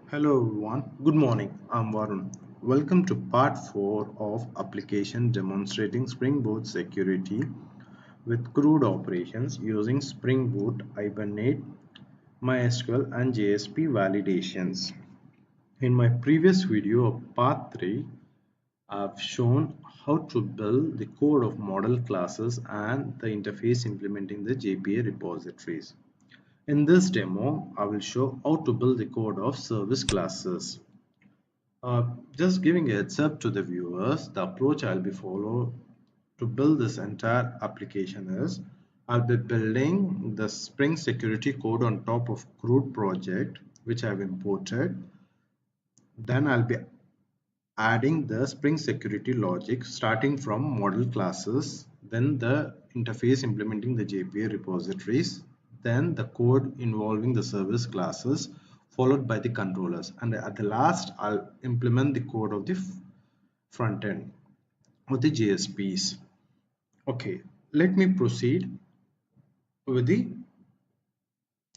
Hello everyone, good morning. I'm Varun. Welcome to part 4 of application demonstrating Spring Boot security with CRUD operations using Spring Boot, Hibernate, MySQL and JSP validations. In my previous video of part 3, I've shown how to build the code of model classes and the interface implementing the JPA repositories. In this demo, I will show how to build the code of service classes. Just giving a heads up to the viewers, the approach I'll be follow to build this entire application is I'll be building the Spring security code on top of CRUD project which I've imported. Then I'll be adding the Spring security logic starting from model classes, then the interface implementing the JPA repositories, then the code involving the service classes, followed by the controllers, and at the last I'll implement the code of the front end of the JSPs. Okay, let me proceed with the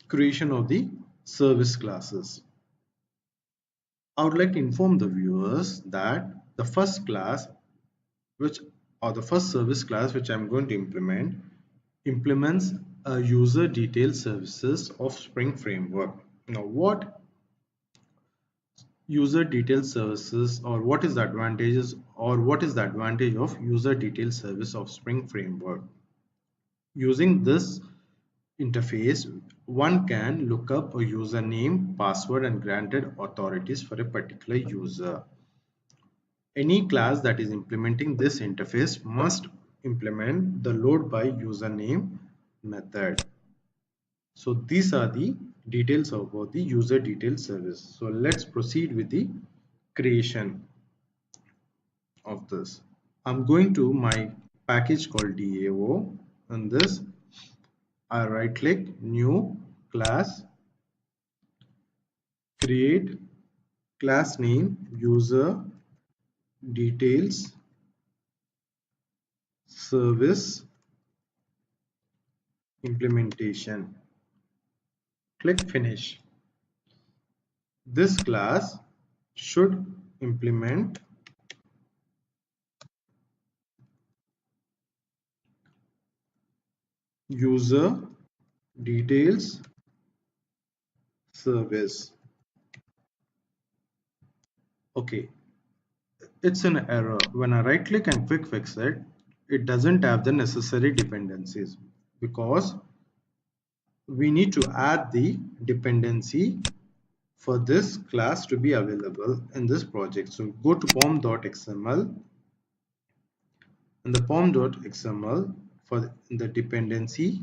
creation of the service classes. I would like to inform the viewers that the first class which or the first service class which I'm going to implements a user detail services of Spring Framework. Now what user detail services or what is the advantages or what is the advantage of user detail service of Spring Framework? Using this interface, one can look up a username, password and granted authorities for a particular user. Any class that is implementing this interface must implement the load by username method. So these are the details about the user detail service. So let's proceed with the creation of this. I'm going to my package called DAO, and this I right click, new class, create class name user details service implementation. Click finish. This class should implement user details service. Okay, it's an error. When I right click and quick fix it, it doesn't have the necessary dependencies because we need to add the dependency for this class to be available in this project. So go to pom.xml, and the pom.xml for the dependency,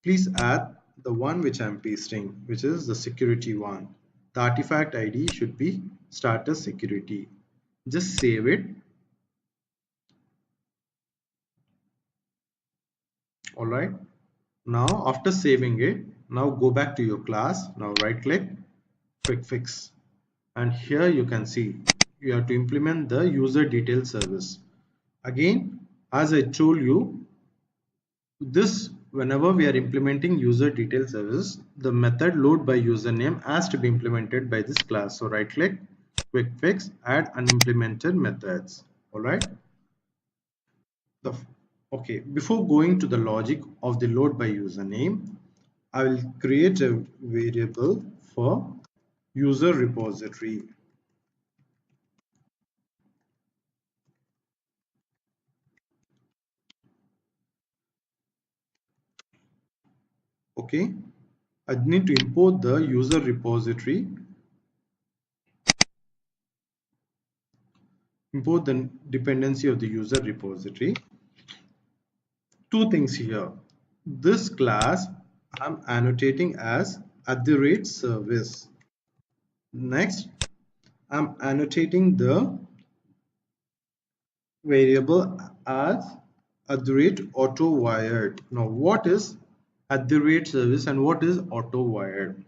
please add the one which I'm pasting, which is the security one. The artifact ID should be starter security. Just save it. Alright. Now after saving it, now go back to your class. Now right click, quick fix. And here you can see you have to implement the user detail service. Again, as I told you, this whenever we are implementing user detail service, the method load by username has to be implemented by this class. So right click, quick fix, add unimplemented methods. All right. Okay, before going to the logic of the load by username, I will create a variable for user repository. Okay, I need to import the user repository, import the dependency of the user repository. Two things here. This class I'm annotating as @service. Next, I'm annotating the variable as @auto wired. Now, what is @service and what is auto wired?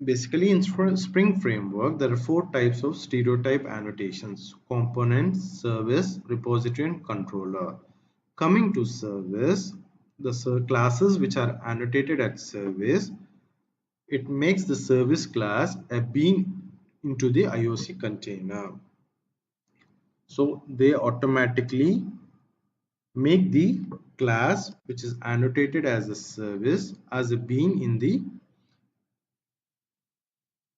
Basically, in Spring Framework, there are 4 types of stereotype annotations: component, service, repository, and controller. Coming to service, the classes which are annotated at service it makes the service class a bean into the IOC container. So they automatically make the class which is annotated as a service as a bean in the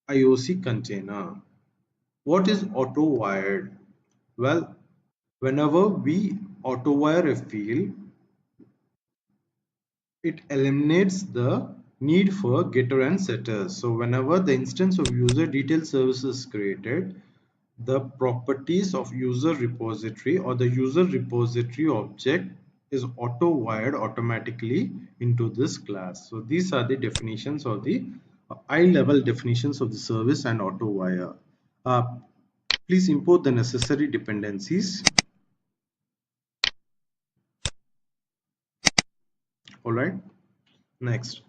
IOC container. What is auto wired? Well, whenever we auto wire a field, it eliminates the need for getter and setters. So whenever the instance of user detail service is created, the properties of user repository or the user repository object is auto wired automatically into this class. So these are the definitions of the high level definitions of the service and auto wire. Uh, Please import the necessary dependencies. All right. Next,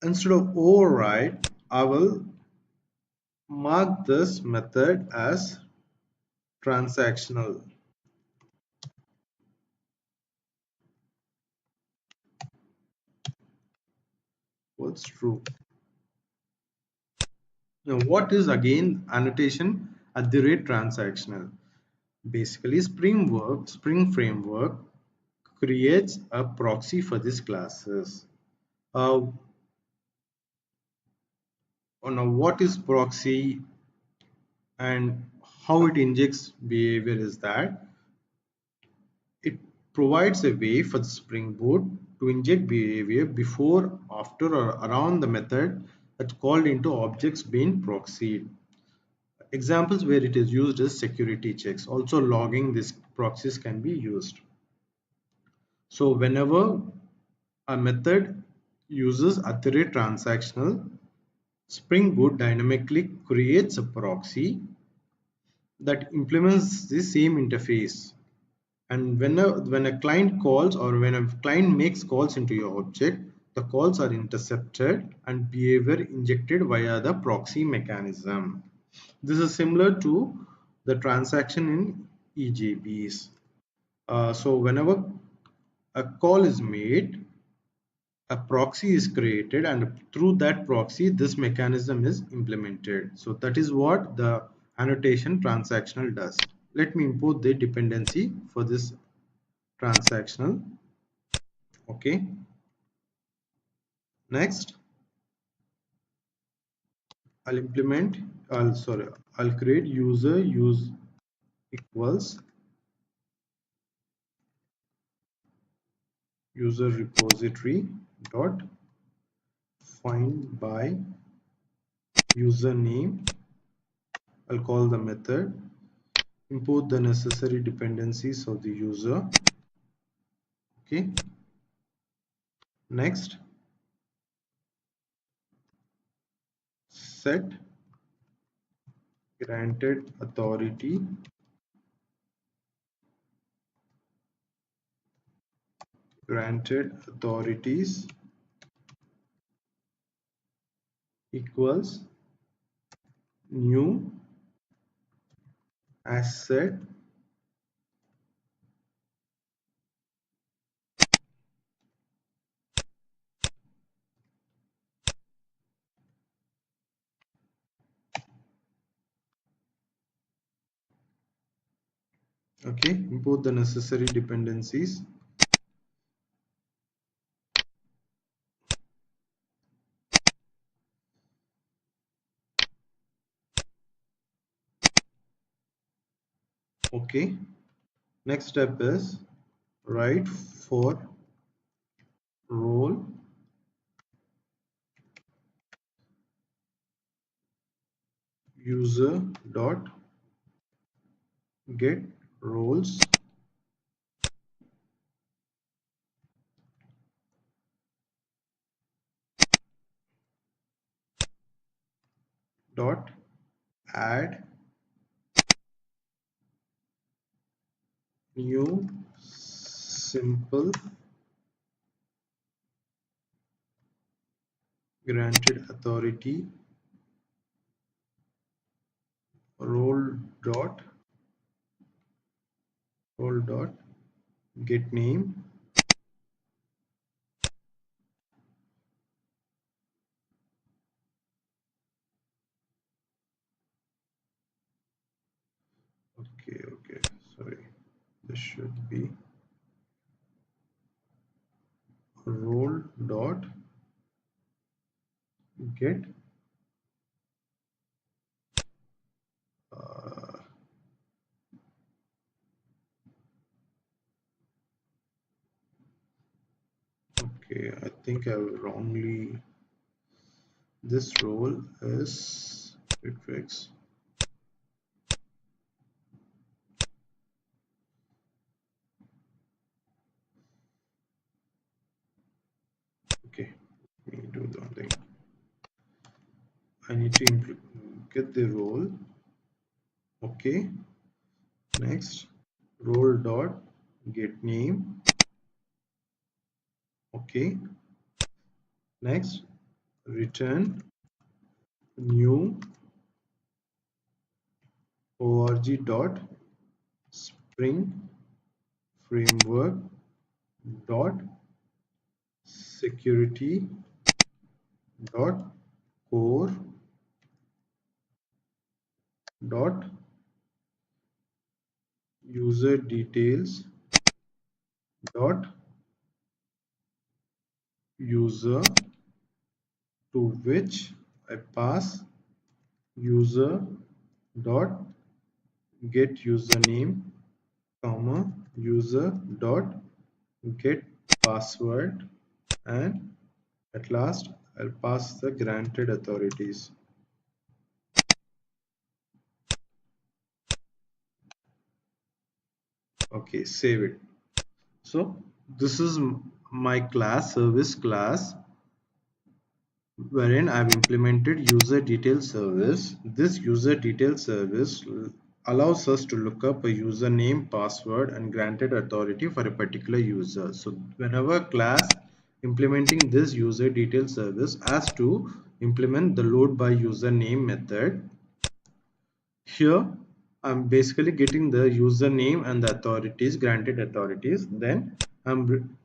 instead of override, I will mark this method as transactional. What's true? Now, what is again annotation at the rate transactional? Basically, Spring Framework creates a proxy for these classes. Uh, now, what is proxy and how it injects behavior is that it provides a way for the Spring Boot to inject behavior before, after, or around the method that's called into objects being proxied. Examples where it is used is security checks. Also, logging these proxies can be used. So, whenever a method uses iterate transactional, Spring Boot dynamically creates a proxy that implements the same interface. And when a client calls or when a client makes calls into your object, the calls are intercepted and behavior injected via the proxy mechanism. This is similar to the transaction in EJBs. So whenever a call is made, a proxy is created, and through that proxy this mechanism is implemented. So that is what the annotation transactional does. Let me import the dependency for this transactional. Okay, next I'll create use equals user repository dot find by username. I'll call the method, import the necessary dependencies of the user. Okay, next set granted authorities equals new asset. Okay, import the necessary dependencies. Okay, next step is write for role user dot get roles dot add new simple granted authority role dot get name Okay, sorry, this should be role dot get uh, okay, I think I wrongly, this role is quick fix. Okay, let me do the thing. I need to get the role. Okay, next role dot get name. Okay, next return new org dot spring framework dot security dot core dot user details dot user, to which I pass user dot get username comma user dot get password, and at last I'll pass the granted authorities. Okay, save it. So this is my class, service class, wherein I've implemented user detail service. This user detail service allows us to look up a username, password, and granted authority for a particular user. So whenever class implementing this user detail service has to implement the load by username method. Here I'm basically getting the username and the authorities, granted authorities. Then I'm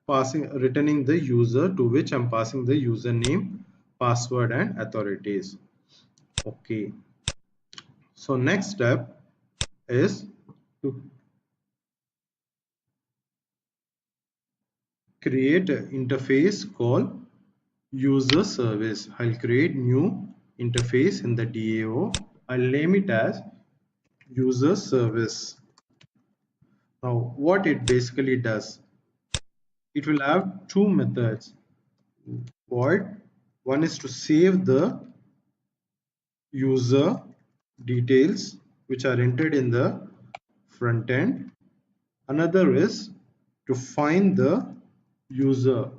returning the user, to which I'm passing the username, password, and authorities. Okay, so next step is to create an interface called user service. I'll create new interface in the DAO. I'll name it as user service. Now what it basically does, it will have two methods. Void, one is to save the user details which are entered in the front end. Another is to find the user,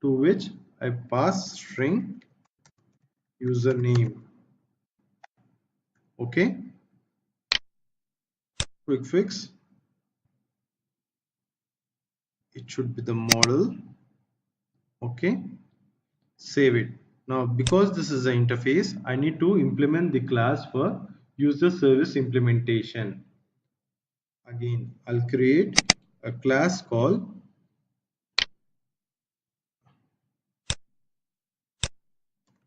to which I pass string username. Okay, quick fix, it should be the model. Okay, save it. Now because this is an interface, I need to implement the class for user service implementation. Again, I'll create a class called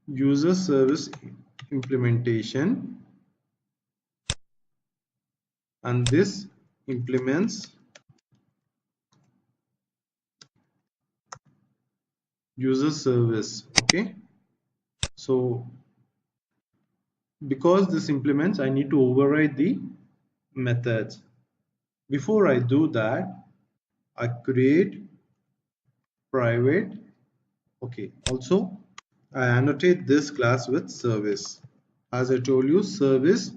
user service implementation, and this implements user service. Okay, so because this implements, I need to override the methods. Before I do that, I create private. Okay, also I annotate this class with service. As I told you, service,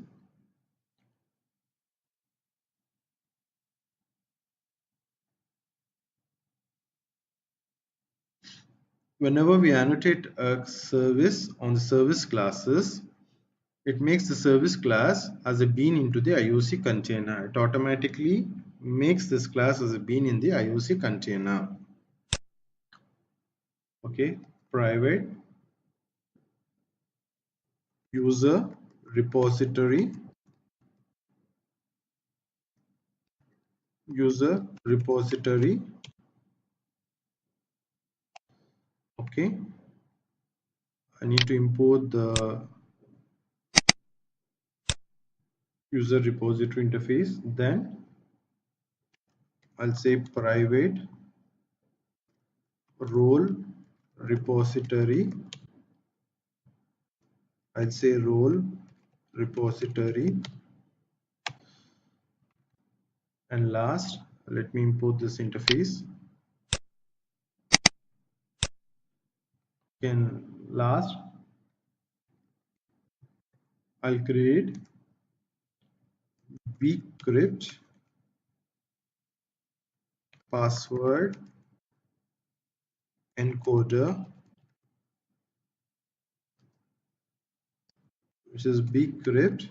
whenever we annotate a service on the service classes, it makes the service class as a bean into the IOC container. It automatically makes this class as a bean in the IOC container. Okay, private user repository, user repository. Okay, I need to import the user repository interface. Then I'll say private role repository. I'll say role repository, and last let me import this interface. And last I'll create bcrypt password encoder, which is bcrypt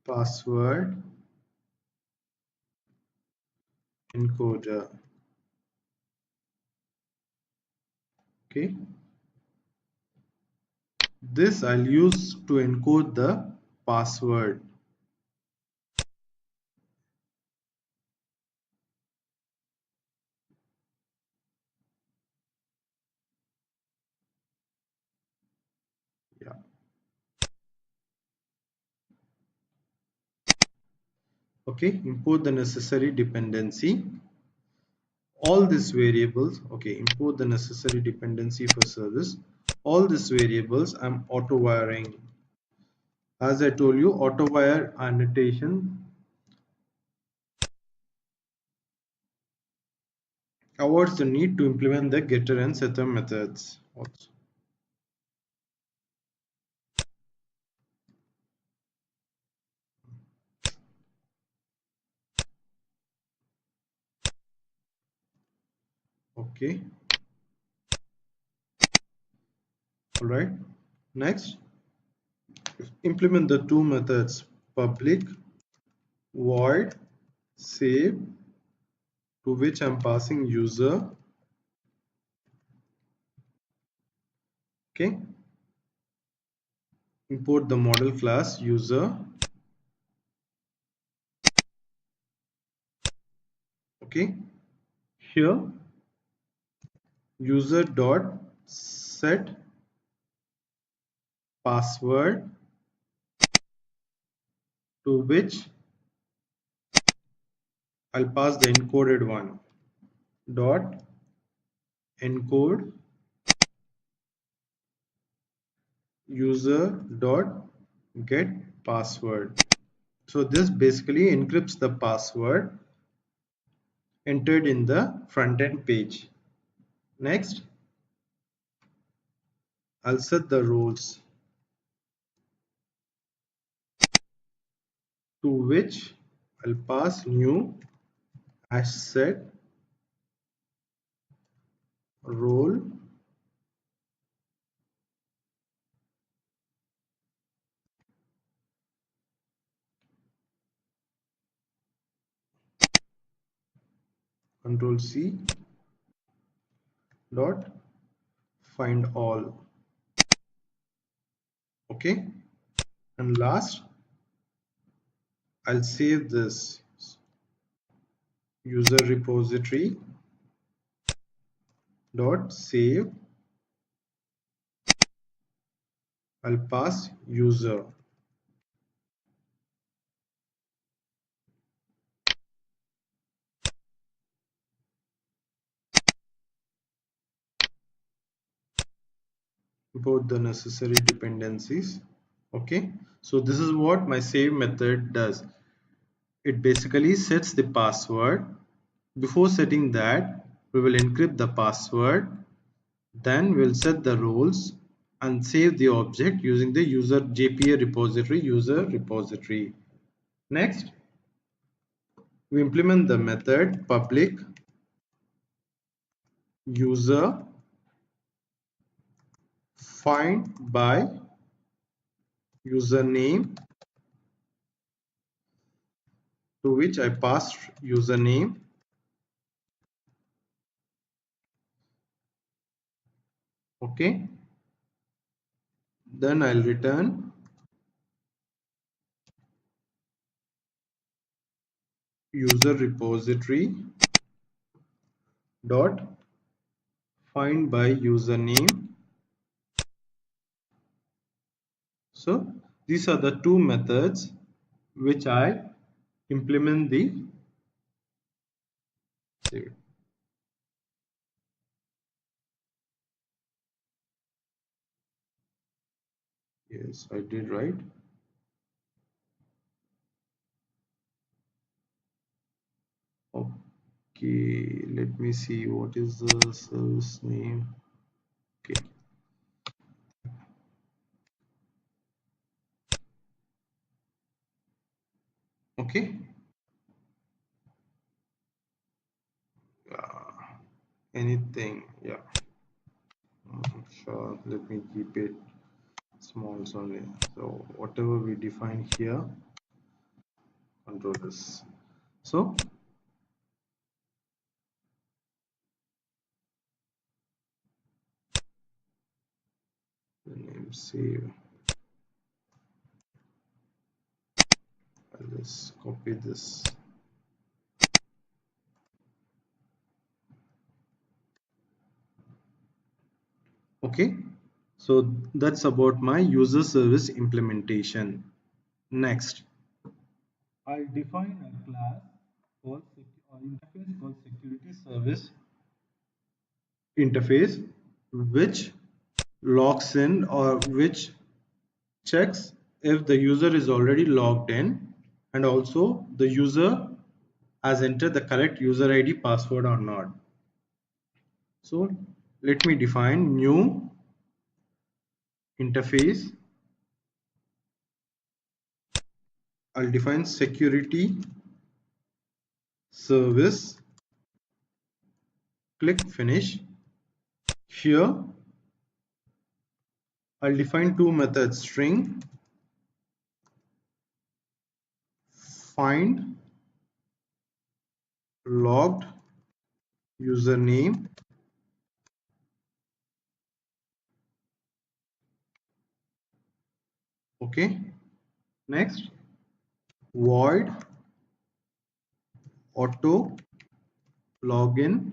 password encoder. Okay, this I'll use to encode the password. Yeah. Okay, import the necessary dependency. All these variables, okay, import the necessary dependency for service. All these variables I'm auto wiring. As I told you, auto wire annotation avoids the need to implement the getter and setter methods also. Okay, all right. Next, implement the two methods public void save, to which I'm passing user. Okay, import the model class user. Okay, here user dot set password, to which I'll pass the encoded one, dot encode user dot get password. So this basically encrypts the password entered in the front end page. Next, I'll set the roles, to which I'll pass new hash set role control C dot find all. Okay, and last I'll save this user repository dot save. I'll pass user. Import the necessary dependencies. Okay, so this is what my save method does. It basically sets the password. Before setting that, we will encrypt the password, then we'll set the roles and save the object using the user JPA repository user repository. Next, we implement the method public user find by username, to which I pass username. Okay, then I'll return user repository dot find by username. So these are the two methods which I implement the save. Yes, I did right. Okay, let me see what is the service name. Okay, okay. Anything, yeah. Sure, let me keep it small only. So whatever we define here, control this. So the name save. I'll just copy this. Okay, so that's about my user service implementation. Next, I'll define a class called or interface called security service interface, which logs in or which checks if the user is already logged in and also the user has entered the correct user ID password or not. So let me define new interface. I'll define security service, click finish. Here I'll define two methods, string find logged username, okay. Next, void auto login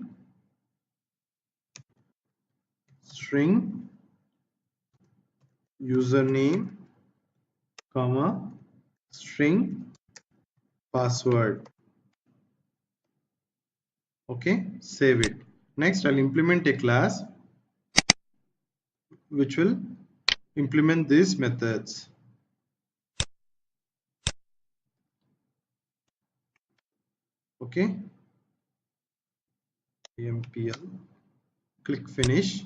string username comma string password, okay. Save it. Next, I'll implement a class which will implement these methods, okay. mpl, click finish.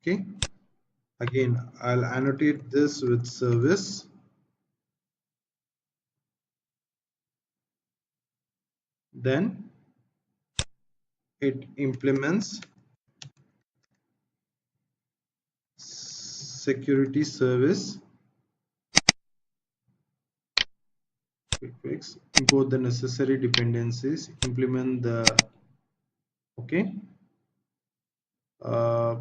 Okay, again I'll annotate this with service, then it implements security service, quick fix, import the necessary dependencies, implement the, okay. uh,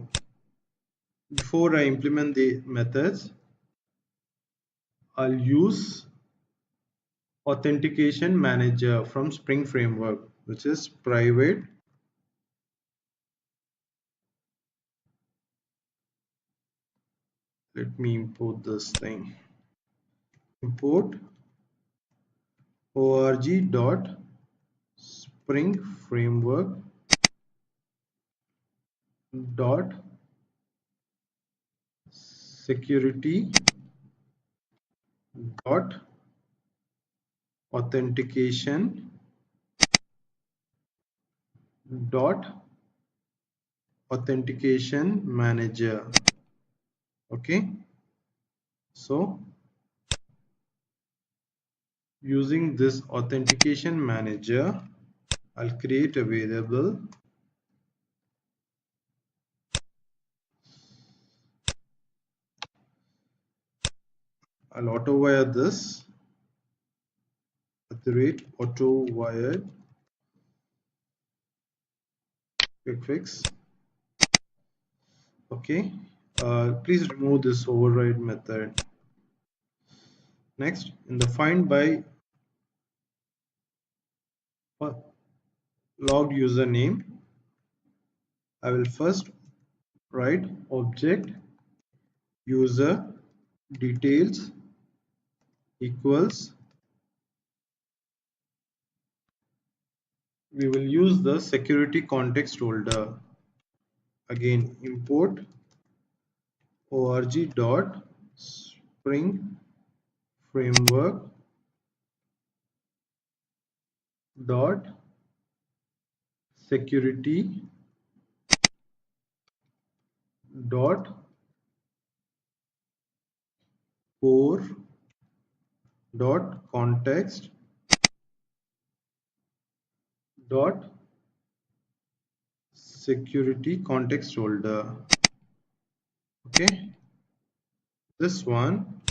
Before I implement the methods, I'll use authentication manager from Spring framework, which is private. Let me import this thing. Import org dot spring framework dot security dot authentication dot authentication manager, okay. So using this authentication manager, I'll create a variable. I'll auto wire this at the rate auto wired quick fix, okay. Please remove this override method. Next, in the find by logged username, I will first write object user details equals, we will use the security context holder. Again, import org dot spring framework dot security dot core dot context dot security context holder. Okay, this one,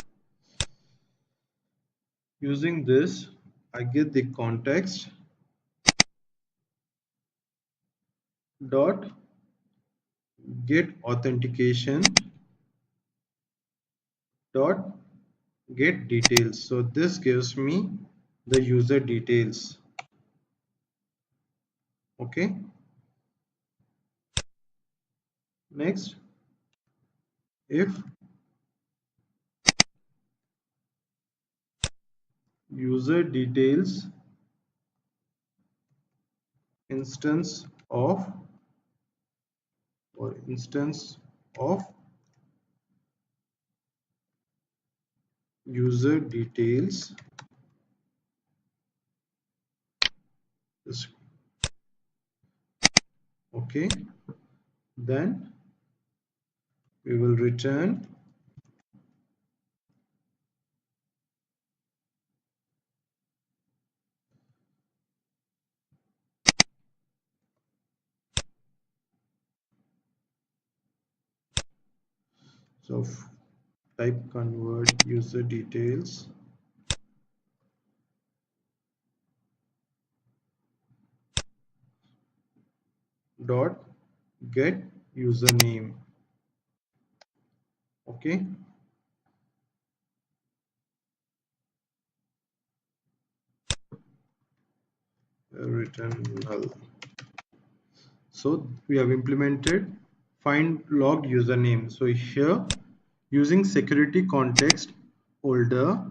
using this I get the context dot get authentication dot get details. So this gives me the user details. Okay, next, if user details instance of or instance of user details is okay, then we will return so type convert user details dot get username. Okay, return null. So we have implemented find logged username. So here, using security context holder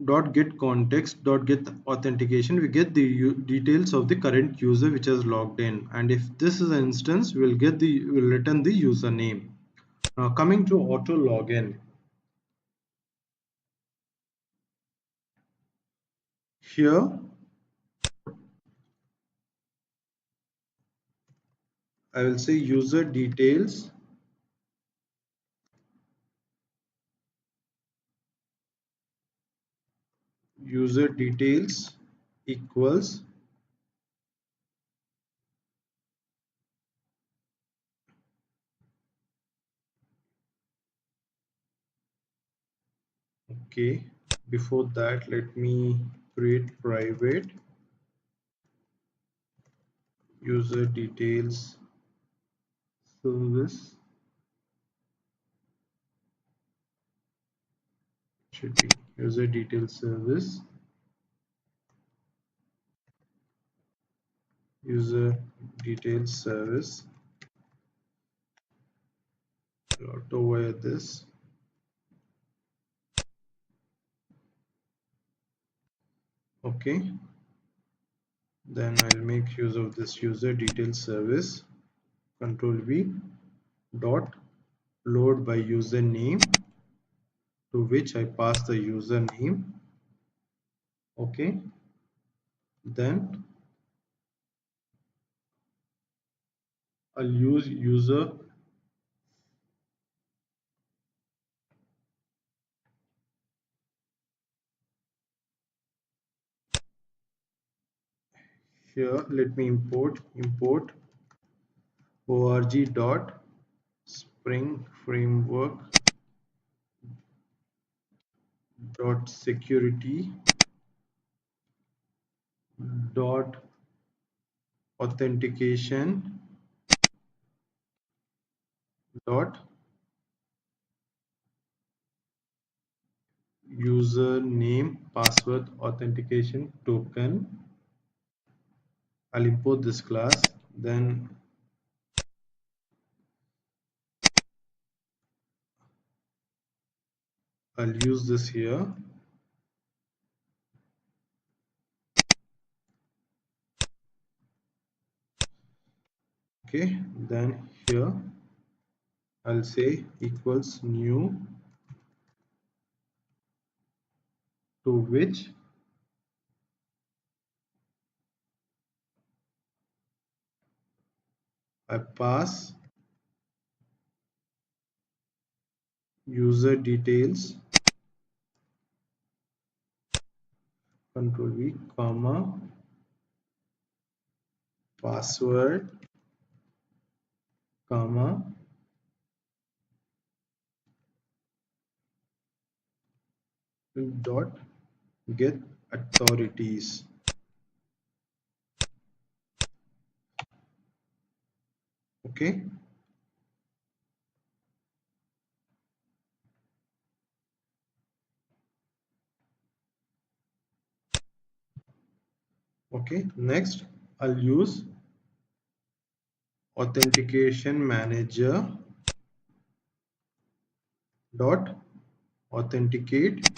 dot get context dot get authentication, we get the details of the current user which has logged in, and if this is an instance, we'll return the username. Now coming to auto login, here I will say user details equals, okay, before that let me create private user details service, should be user details service user details service auto wire this. Okay, then I'll make use of this user details service, control V, dot load by username, to which I pass the username. Okay, then I'll use user, here let me import org dot spring framework dot security dot authentication dot username password authentication token. I'll import this class, then I'll use this here. Okay, then here I'll say equals new, to which I pass user details, control V, comma, password, comma, dot get authorities. Okay, okay, next I'll use authentication manager dot authenticate.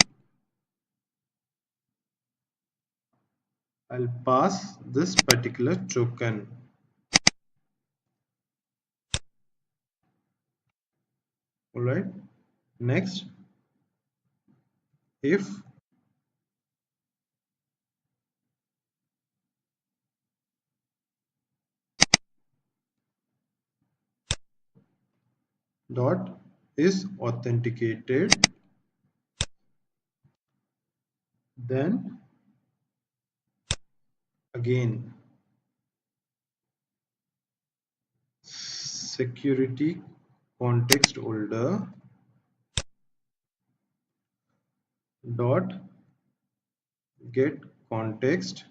I'll pass this particular token. All right, next, if dot is authenticated, then again security context holder dot get context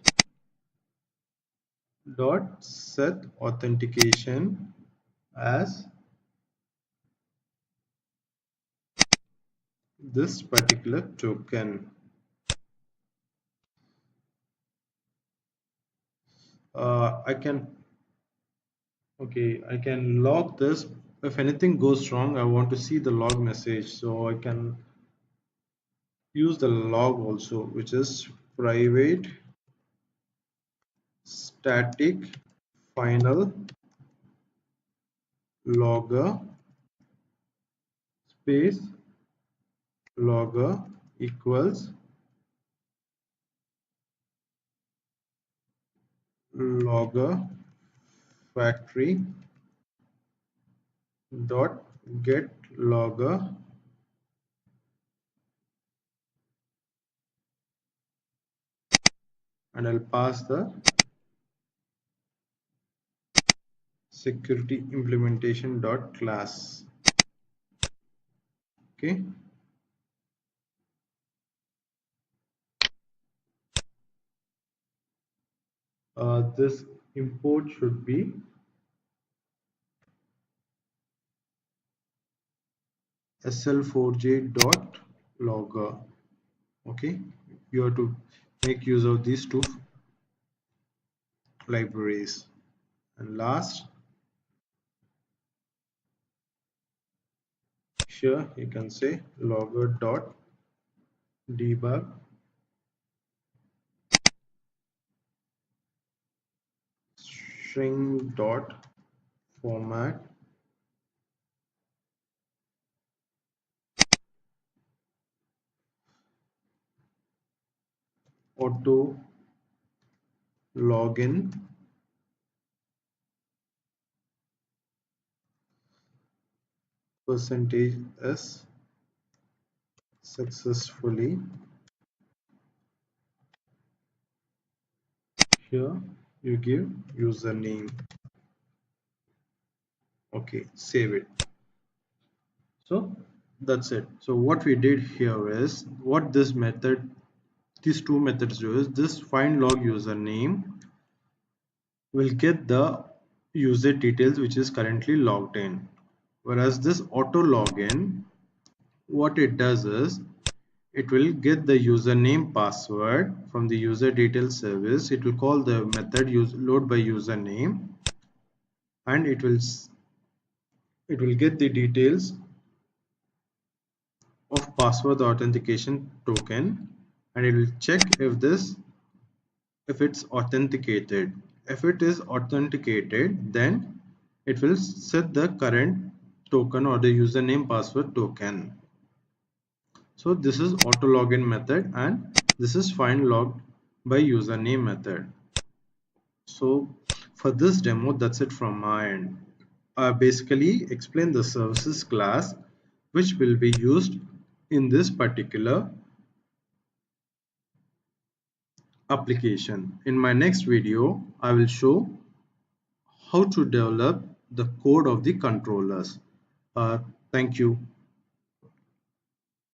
dot set authentication as this particular token. I can, okay, I can log this. If anything goes wrong, I want to see the log message, so I can use the log also, which is private static final logger space logger equals logger factory dot get logger, and I'll pass the security implementation dot class. Okay, this import should be sl4j dot logger. Okay, you have to make use of these two libraries. And last, here you can say logger dot debug string dot format auto login percentage s successfully. Here you give username. Okay, save it. So that's it. So what we did here is, what this method, these two methods do is, this find log username will get the user details which is currently logged in, whereas this auto login, what it does is, it will get the username password from the user details service. It will call the method use load by username, and it will get the details of password authentication token, and it will check if it's authenticated. If it is authenticated, then it will set the current token or the username password token. So this is auto login method, and this is find logged by username method. So for this demo, that's it from my end. I basically explain the services class which will be used in this particular application. In my next video, I will show how to develop the code of the controllers. Thank you.